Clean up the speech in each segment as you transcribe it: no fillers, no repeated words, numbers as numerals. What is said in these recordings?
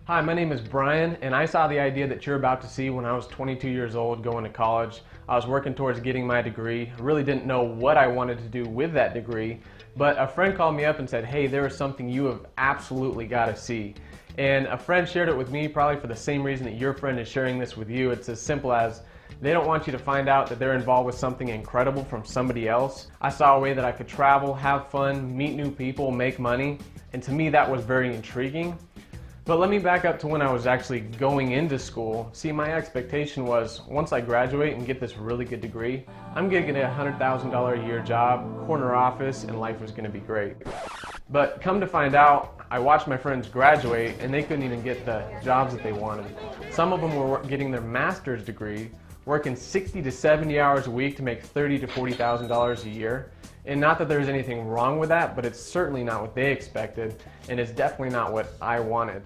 Hi, my name is Brian, and I saw the idea that you're about to see when I was 22 years old going to college. I was working towards getting my degree. I really didn't know what I wanted to do with that degree, but a friend called me up and said, hey, there is something you have absolutely got to see. And a friend shared it with me probably for the same reason that your friend is sharing this with you. It's as simple as they don't want you to find out that they're involved with something incredible from somebody else. I saw a way that I could travel, have fun, meet new people, make money, and to me that was very intriguing. But let me back up to when I was actually going into school. See, my expectation was once I graduate and get this really good degree, I'm gonna get a $100,000 a year job, corner office, and life was gonna be great. But come to find out, I watched my friends graduate and they couldn't even get the jobs that they wanted. Some of them were getting their master's degree, working 60 to 70 hours a week to make $30,000 to $40,000 a year. And not that there's anything wrong with that, but it's certainly not what they expected, and it's definitely not what I wanted.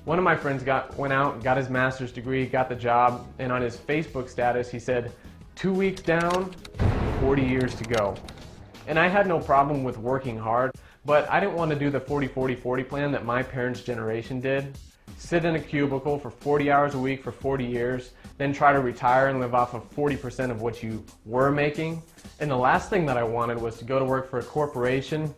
One of my friends went out, got his master's degree, got the job, and on his Facebook status he said, 2 weeks down, 40 years to go. And I had no problem with working hard, but I didn't want to do the 40-40-40 plan that my parents' generation did. Sit in a cubicle for 40 hours a week for 40 years, then try to retire and live off of 40% of what you were making. And the last thing that I wanted was to go to work for a corporation,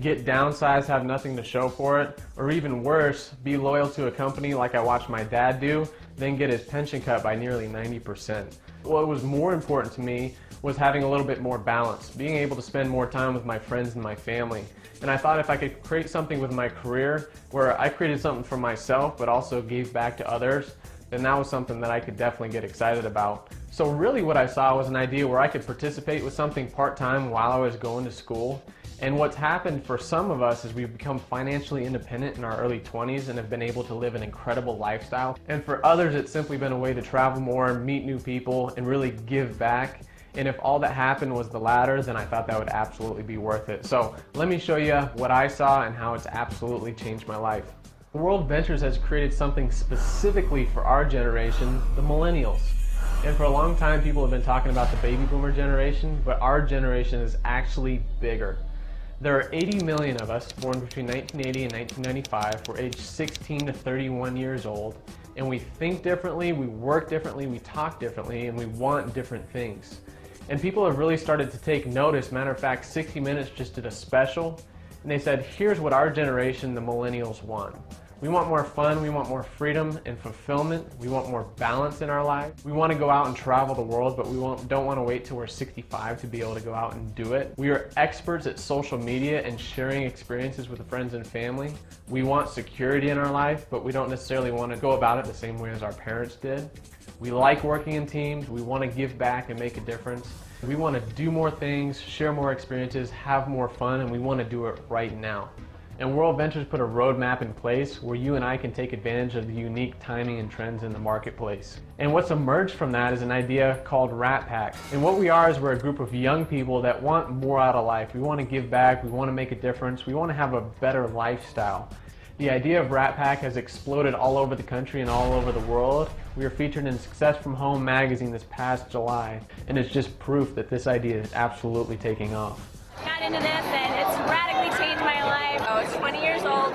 get downsized, have nothing to show for it, or even worse, be loyal to a company like I watched my dad do, then get his pension cut by nearly 90%. What was more important to me was having a little bit more balance, being able to spend more time with my friends and my family. And I thought if I could create something with my career where I created something for myself but also gave back to others, then that was something that I could definitely get excited about. So really what I saw was an idea where I could participate with something part-time while I was going to school. And what's happened for some of us is we've become financially independent in our early 20s and have been able to live an incredible lifestyle. And for others, it's simply been a way to travel more, meet new people, and really give back. And if all that happened was the latter, then I thought that would absolutely be worth it. So let me show you what I saw and how it's absolutely changed my life. World Ventures has created something specifically for our generation, the millennials. And for a long time, people have been talking about the baby boomer generation, but our generation is actually bigger. There are 80 million of us born between 1980 and 1995. We're aged 16 to 31 years old, and we think differently, we work differently, we talk differently, and we want different things. And people have really started to take notice. Matter of fact, 60 Minutes just did a special, and they said, here's what our generation, the millennials, want. We want more fun, we want more freedom and fulfillment, we want more balance in our lives. We want to go out and travel the world, but we don't want to wait till we're 65 to be able to go out and do it. We are experts at social media and sharing experiences with friends and family. We want security in our life, but we don't necessarily want to go about it the same way as our parents did. We like working in teams, we want to give back and make a difference. We want to do more things, share more experiences, have more fun, and we want to do it right now. And World Ventures put a roadmap in place where you and I can take advantage of the unique timing and trends in the marketplace. And what's emerged from that is an idea called Rat Pack. And what we are is we're a group of young people that want more out of life. We want to give back, we want to make a difference, we want to have a better lifestyle. The idea of Rat Pack has exploded all over the country and all over the world. We were featured in Success from Home magazine this past July, and it's just proof that this idea is absolutely taking off. Got into this and it's radically changed my life. I was 20 years old.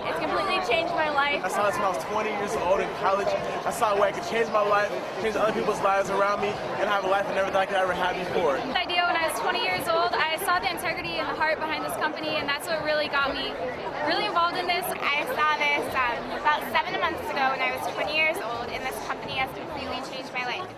It's completely changed my life. I saw this when I was 20 years old in college. I saw a way I could change my life, change other people's lives around me, and have a life I never thought I could ever have before. The idea when I was 20 years old, I saw the integrity and the heart behind this company, and that's what really got me really involved in this. I saw this about 7 months ago when I was 20 years old, and this company has completely changed my life.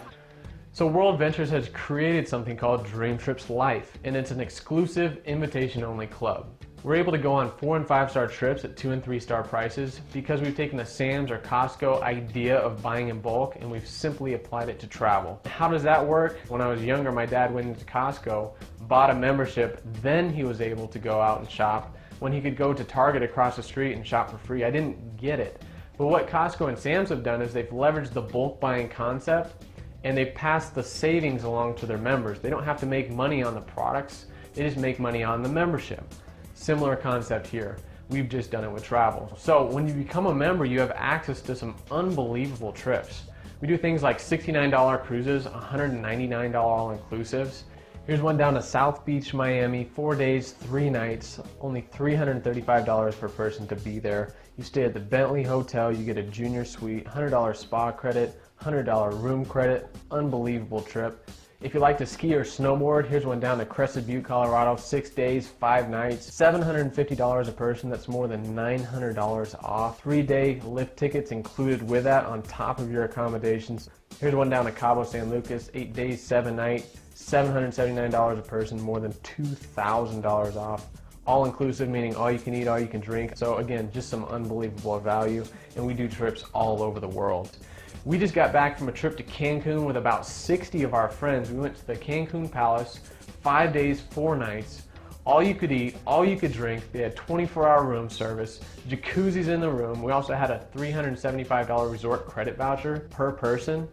So World Ventures has created something called Dream Trips Life, and it's an exclusive invitation-only club. We're able to go on 4- and 5-star trips at 2- and 3-star prices because we've taken the Sam's or Costco idea of buying in bulk and we've simply applied it to travel. How does that work? When I was younger, my dad went into Costco, bought a membership, then he was able to go out and shop when he could go to Target across the street and shop for free. I didn't get it. But what Costco and Sam's have done is they've leveraged the bulk buying concept and they pass the savings along to their members. They don't have to make money on the products, they just make money on the membership. Similar concept here. We've just done it with travel. So when you become a member, you have access to some unbelievable trips. We do things like $69 cruises, $199 all-inclusives. Here's one down to South Beach, Miami, 4 days, 3 nights, only $335 per person to be there. You stay at the Bentley Hotel, you get a junior suite, $100 spa credit, $100 room credit, unbelievable trip. If you like to ski or snowboard, here's one down to Crested Butte, Colorado, 6 days, 5 nights, $750 a person. That's more than $900 off. 3-day lift tickets included with that on top of your accommodations. Here's one down to Cabo San Lucas, 8 days, 7 nights, $779 a person, more than $2,000 off. All inclusive, meaning all you can eat, all you can drink. So again, just some unbelievable value, and we do trips all over the world. We just got back from a trip to Cancun with about 60 of our friends. We went to the Cancun Palace, 5 days, 4 nights. All you could eat, all you could drink. They had 24-hour room service, jacuzzis in the room. We also had a $375 resort credit voucher per person.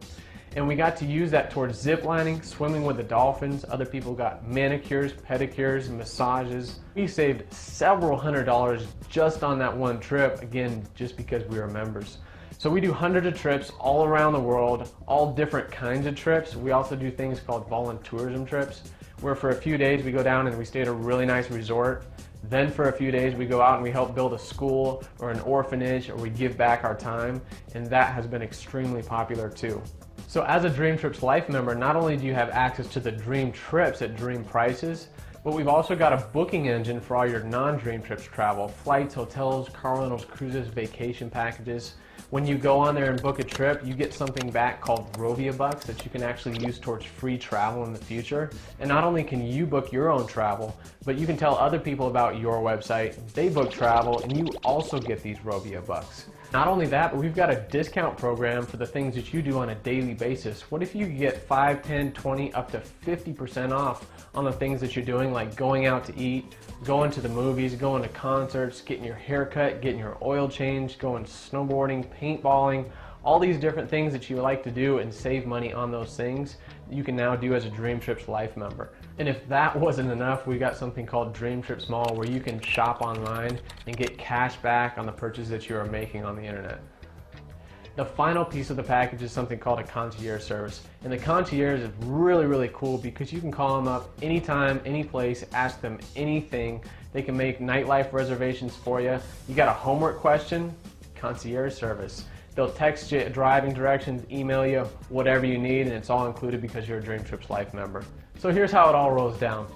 And we got to use that towards zip lining, swimming with the dolphins. Other people got manicures, pedicures, massages. We saved several $100s just on that one trip, again, just because we were members. So we do hundreds of trips all around the world, all different kinds of trips. We also do things called voluntourism trips, where for a few days we go down and we stay at a really nice resort. Then for a few days we go out and we help build a school or an orphanage, or we give back our time, and that has been extremely popular too. So as a Dream Trips Life member, not only do you have access to the dream trips at dream prices, but we've also got a booking engine for all your non-Dream Trips travel, flights, hotels, car rentals, cruises, vacation packages. When you go on there and book a trip, you get something back called Rovia Bucks that you can actually use towards free travel in the future. And not only can you book your own travel, but you can tell other people about your website, they book travel, and you also get these Rovia Bucks. Not only that, but we've got a discount program for the things that you do on a daily basis. What if you get 5, 10, 20, up to 50% off on the things that you're doing, like going out to eat, going to the movies, going to concerts, getting your hair cut, getting your oil changed, going snowboarding, paintballing, all these different things that you like to do and save money on those things, you can now do as a Dream Trips Life member. And if that wasn't enough, we got something called Dream Trips Mall, where you can shop online and get cash back on the purchases that you are making on the internet. The final piece of the package is something called a concierge service. And the concierge is really cool because you can call them up anytime, any place, ask them anything. They can make nightlife reservations for you. You got a homework question? Concierge service. They'll text you driving directions, email you, whatever you need, and it's all included because you're a Dream Trips Life member. So here's how it all rolls down.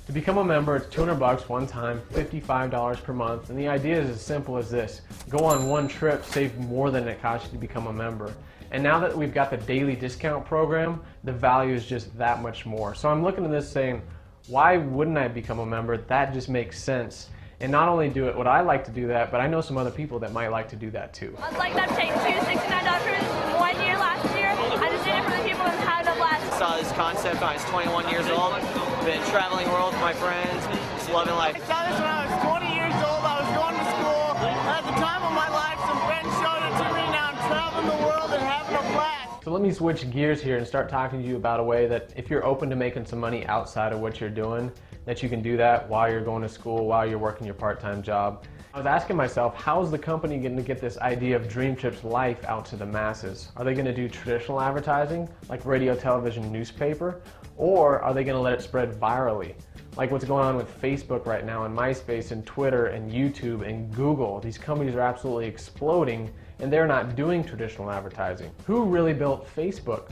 To become a member, it's $200 one time, $55 per month, and the idea is as simple as this. Go on one trip, save more than it costs you to become a member. And now that we've got the daily discount program, the value is just that much more. So I'm looking at this saying, why wouldn't I become a member? That just makes sense. And not only do it, would I like to do that, but I know some other people that might like to do that too. I was like that change $269 for 1 year last year. I just did it for the people and had a blast. I saw this concept when I was 21 years old. Been traveling the world with my friends, just loving life. I saw this when I was 20 years old. I was going to school. At the time of my life, some friends showed it to me. Now I'm traveling the world and having a blast. So let me switch gears here and start talking to you about a way that if you're open to making some money outside of what you're doing, that you can do that while you're going to school, while you're working your part-time job. I was asking myself, how is the company going to get this idea of Dream Trips Life out to the masses? Are they going to do traditional advertising, like radio, television, newspaper? Or are they going to let it spread virally? Like what's going on with Facebook right now, and MySpace, and Twitter, and YouTube, and Google. These companies are absolutely exploding, and they're not doing traditional advertising. Who really built Facebook?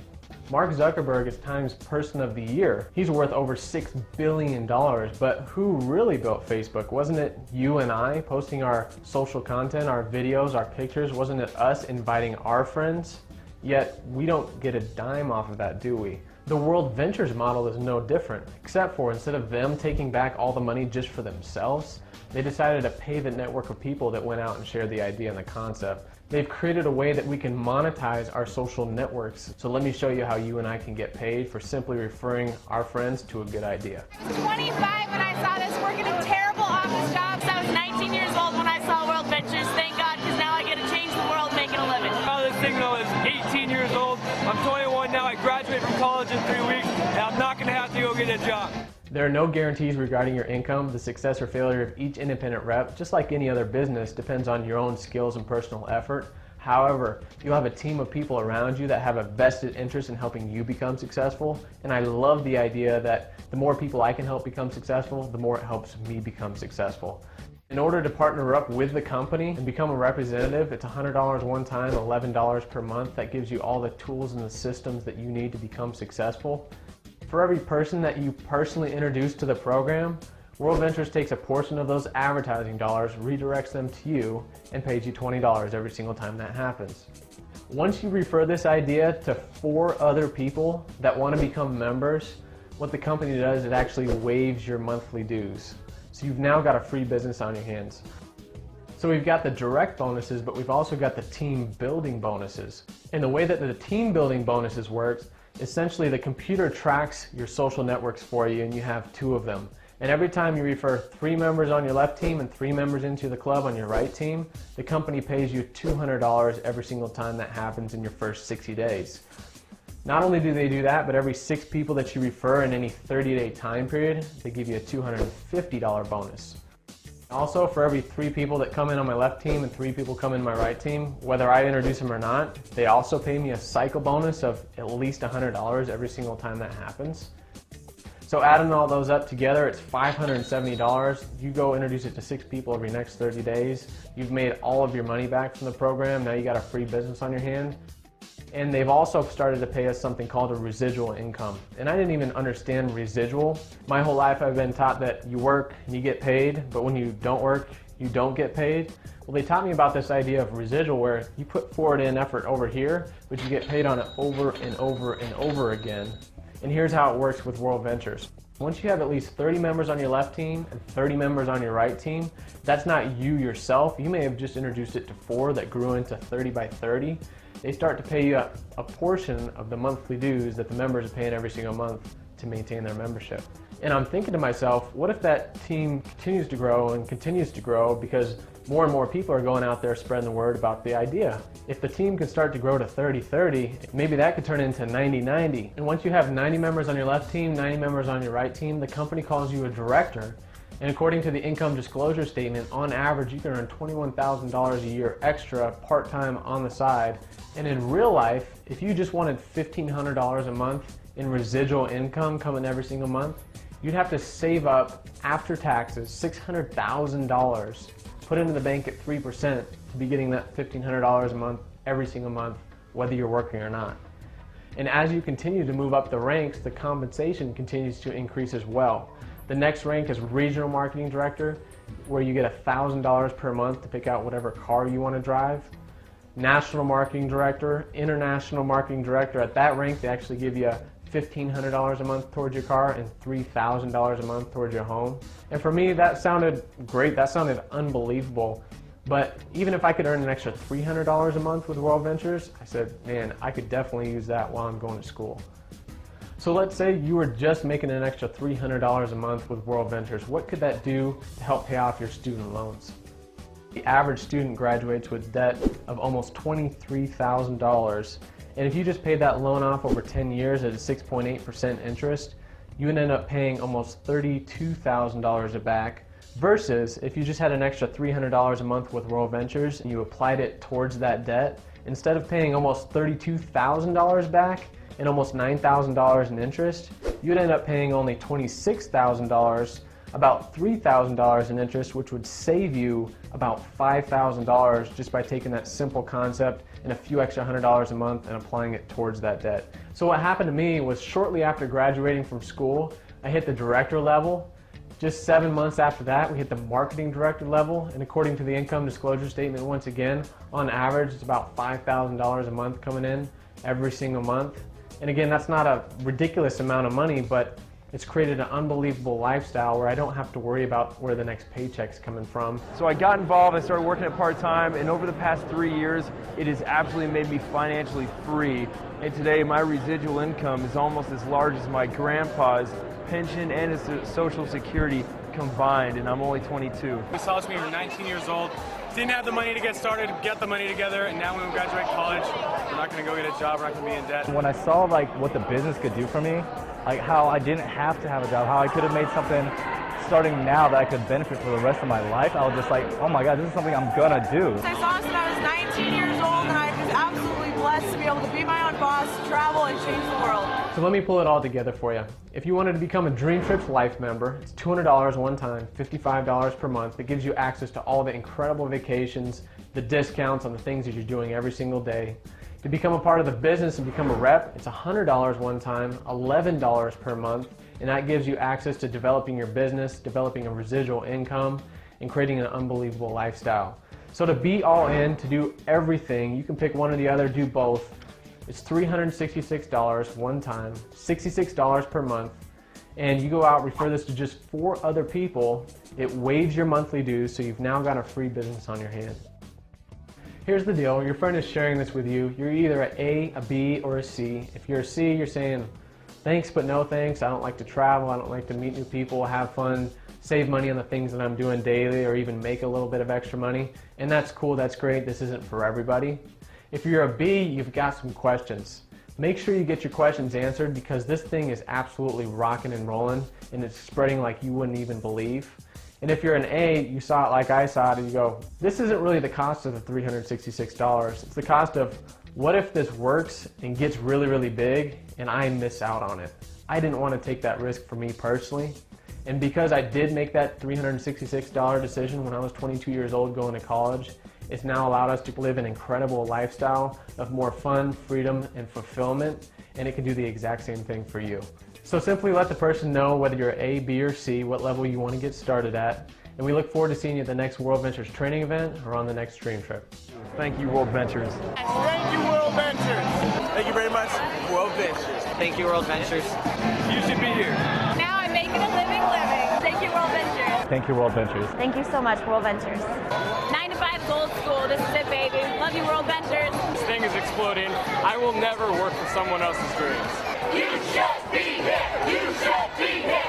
Mark Zuckerberg is Time's Person of the Year. He's worth over $6 billion, but who really built Facebook? Wasn't it you and I posting our social content, our videos, our pictures? Wasn't it us inviting our friends? Yet we don't get a dime off of that, do we? The World Ventures model is no different, except for instead of them taking back all the money just for themselves, they decided to pay the network of people that went out and shared the idea and the concept. They've created a way that we can monetize our social networks. So let me show you how you and I can get paid for simply referring our friends to a good idea. I was 25 when I saw this, working a terrible office job. So I was 19 years old when I saw World Ventures. Thank God, because now I get to change the world making a living. I saw this thing when I was 18 years old. I'm 21 now. I graduate from college in 3 weeks, and I'm not going to have to go get a job. There are no guarantees regarding your income. The success or failure of each independent rep, just like any other business, depends on your own skills and personal effort. However, you'll have a team of people around you that have a vested interest in helping you become successful. And I love the idea that The more people I can help become successful, the more it helps me become successful. In order to partner up with the company and become a representative, it's $100 one time, $11 per month. That gives you all the tools and the systems that you need to become successful. For every person that you personally introduce to the program, World Ventures takes a portion of those advertising dollars, redirects them to you, and pays you $20 every single time that happens. Once you refer this idea to 4 other people that want to become members, what the company does, it actually waives your monthly dues. So you've now got a free business on your hands. So we've got the direct bonuses, but we've also got the team building bonuses. And the way that the team building bonuses works, essentially the computer tracks your social networks for you, and you have 2 of them. And every time you refer 3 members on your left team and 3 members into the club on your right team, the company pays you $200 every single time that happens in your first 60 days. Not only do they do that, but every 6 people that you refer in any 30-day time period, they give you a $250 bonus. Also, for every 3 people that come in on my left team and 3 people come in my right team, whether I introduce them or not, they also pay me a cycle bonus of at least $100 every single time that happens. So adding all those up together, it's $570. You go introduce it to 6 people every next 30 days. You've made all of your money back from the program. Now you got a free business on your hand. And they've also started to pay us something called a residual income. And I didn't even understand residual. My whole life I've been taught that you work and you get paid, but when you don't work, you don't get paid. Well, they taught me about this idea of residual, where you put forward in effort over here, but you get paid on it over and over and over again. And here's how it works with World Ventures. Once you have at least 30 members on your left team and 30 members on your right team, that's not you yourself. You may have just introduced it to 4 that grew into 30 by 30. They start to pay you a portion of the monthly dues that the members are paying every single month to maintain their membership. And I'm thinking to myself, what if that team continues to grow and continues to grow because more and more people are going out there spreading the word about the idea? If the team could start to grow to 30-30, maybe that could turn into 90-90. And once you have 90 members on your left team, 90 members on your right team, the company calls you a director. And according to the income disclosure statement, on average, you can earn $21,000 a year extra part-time on the side. And in real life, if you just wanted $1,500 a month in residual income coming every single month, you'd have to save up, after taxes, $600,000, put into the bank at 3% to be getting that $1,500 a month every single month, whether you're working or not. And as you continue to move up the ranks, the compensation continues to increase as well. The next rank is Regional Marketing Director, where you get $1,000 per month to pick out whatever car you want to drive. National Marketing Director, International Marketing Director, at that rank they actually give you $1,500 a month towards your car and $3,000 a month towards your home. And for me, that sounded great, that sounded unbelievable. But even if I could earn an extra $300 a month with World Ventures, I said, man, I could definitely use that while I'm going to school. So let's say you were just making an extra $300 a month with World Ventures. What could that do to help pay off your student loans? The average student graduates with debt of almost $23,000. And if you just paid that loan off over 10 years at a 6.8% interest, you would end up paying almost $32,000 back, versus if you just had an extra $300 a month with World Ventures and you applied it towards that debt, instead of paying almost $32,000 back and almost $9,000 in interest, you'd end up paying only $26,000, about $3,000 in interest, which would save you about $5,000 just by taking that simple concept and a few extra $100 a month and applying it towards that debt. So what happened to me was, shortly after graduating from school, I hit the director level. Just 7 months after that, we hit the marketing director level, and according to the income disclosure statement, once again, on average, it's about $5,000 a month coming in every single month. And again, that's not a ridiculous amount of money, but it's created an unbelievable lifestyle where I don't have to worry about where the next paycheck's coming from. So I got involved, I started working at part-time, and over the past 3 years, it has absolutely made me financially free. And today, my residual income is almost as large as my grandpa's pension and his Social Security combined, and I'm only 22. We saw this when we were 19 years old. Didn't have the money to get started, get the money together, and now when we graduate college, we're not going to go get a job, we're not going to be in debt. When I saw what the business could do for me, like how I didn't have to have a job, how I could have made something starting now that I could benefit for the rest of my life, I was just like, oh my God, this is something I'm gonna do. I saw this when I was 19 years old, and I was absolutely blessed to be able to be my own boss, travel, and change the world. So let me pull it all together for you. If you wanted to become a Dream Trips Life member, it's $200 one time, $55 per month. That gives you access to all the incredible vacations, the discounts on the things that you're doing every single day. To become a part of the business and become a rep, it's $100 one time, $11 per month, and that gives you access to developing your business, developing a residual income, and creating an unbelievable lifestyle. So to be all in, to do everything, you can pick one or the other, do both. It's $366 one time, $66 per month, and you go out, refer this to just 4 other people. It waives your monthly dues, so you've now got a free business on your hands. Here's the deal, your friend is sharing this with you. You're either an A, a B, or a C. If you're a C, you're saying, thanks but no thanks. I don't like to travel, I don't like to meet new people, have fun, save money on the things that I'm doing daily, or even make a little bit of extra money. And that's cool, that's great, this isn't for everybody. If you're a B, you've got some questions. Make sure you get your questions answered, because this thing is absolutely rocking and rolling, and it's spreading like you wouldn't even believe. And if you're an A, you saw it like I saw it, and you go, this isn't really the cost of the $366. It's the cost of, what if this works and gets really, really big and I miss out on it? I didn't want to take that risk for me personally. And because I did make that $366 decision when I was 22 years old going to college, it's now allowed us to live an incredible lifestyle of more fun, freedom, and fulfillment, and it can do the exact same thing for you. So simply let the person know whether you're A, B, or C, what level you want to get started at, and we look forward to seeing you at the next World Ventures training event or on the next Dream Trip. Thank you, World Ventures. Thank you, World Ventures. Thank you very much, World Ventures. Thank you, World Ventures. You should be here. Now I'm making a living. Thank you, World Ventures. Thank you, World Ventures. Thank you so much, World Ventures. 9 to 5 gold school. This is it, baby. Love you, World Ventures. This thing is exploding. I will never work for someone else's dreams. You should be here. You should be here.